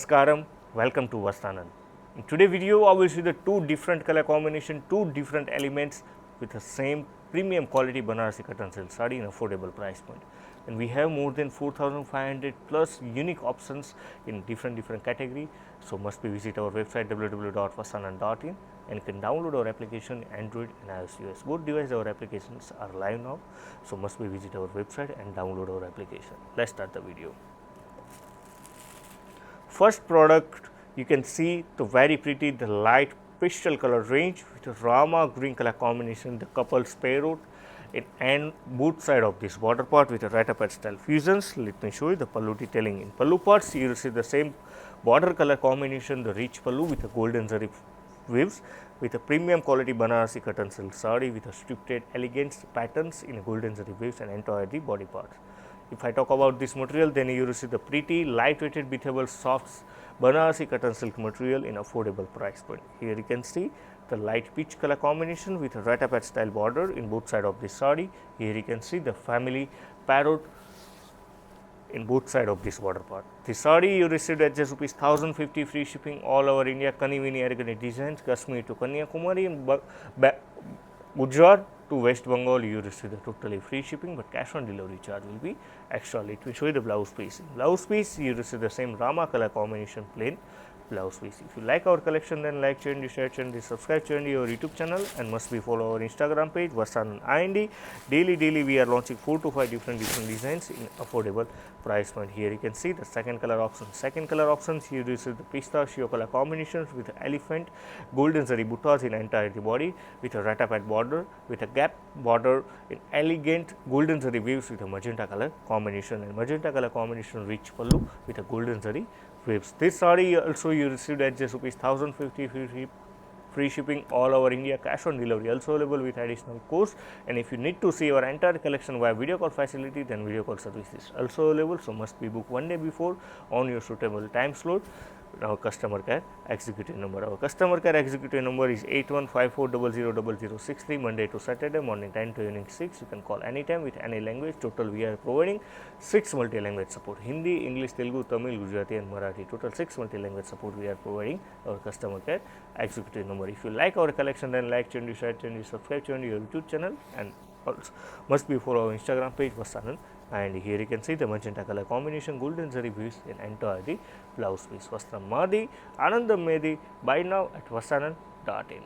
Namaskaram, welcome to Vastranand. In today's video, I will see the two different color combination, two different elements with the same premium quality Banarasi cotton silk saree in affordable price point. And we have more than 4,500 plus unique options in different category. So must be visit our website www.vastranand.in and you can download our application Android and iOS. US. Both devices our applications are live now. So must be visit our website and download our application. Let's start the video. First product, you can see the very pretty, the light pastel color range with a Rama green color combination, the couples parrot and both side of this border part with a ratapad style fusions. Let me show you the pallu detailing. In pallu parts, you will see the same border color combination, the rich pallu with a golden zari weaves with a premium quality Banarasi cotton silk saree with a scripted elegant patterns in golden zari weaves and entire the body parts. If I talk about this material, then you will see the pretty light-weighted, breathable, soft Banarasi cotton silk material in affordable price point. Here you can see the light peach color combination with a ratapad style border in both side of this saree. Here you can see the family parrot in both side of this border part. The saree you received at just rupees 1050 free shipping all over India. Kanivini elegant designs, Kashmir to Kanyakumari and Gujarat to West Bengal, you receive the totally free shipping, but cash on delivery charge will be extra. Let me show you the blouse piece. In blouse piece, you receive the same Rama color combination plain blouse piece. If you like our collection, then like channel, share channel, subscribe channel, our YouTube channel, and must be follow our Instagram page, Vastranand IND. Daily we are launching 4 to 5 different designs in affordable price point. Here you can see the second color option. Second color options, you receive the pistachio color combinations with elephant golden zari buttas in entire body with a ratapad border with a gap border in elegant golden zari weaves with a magenta color combination and magenta color combination rich pallu with a golden zari weaves. This saree also you received at just rupees 1050 free shipping all over India, cash on delivery also available with additional cost. And if you need to see our entire collection via video call facility, then video call service is also available. So must be booked one day before on your suitable time slot. Our customer care executive number. Our customer care executive number is 8154000063 Monday to Saturday morning 10 to evening 6. You can call anytime with any language. Total we are providing 6 multi-language support: Hindi, English, Telugu, Tamil, Gujarati and Marathi. Total 6 multi-language support we are providing our customer care executive number. If you like our collection, then like channel, share channel, subscribe channel, your YouTube channel, and also must be follow our Instagram page Vastranand. And here you can see the magenta color combination golden zari weaves in entire the blouse piece. Vastram Madi, Anandam Medi, buy now at vastranand.in.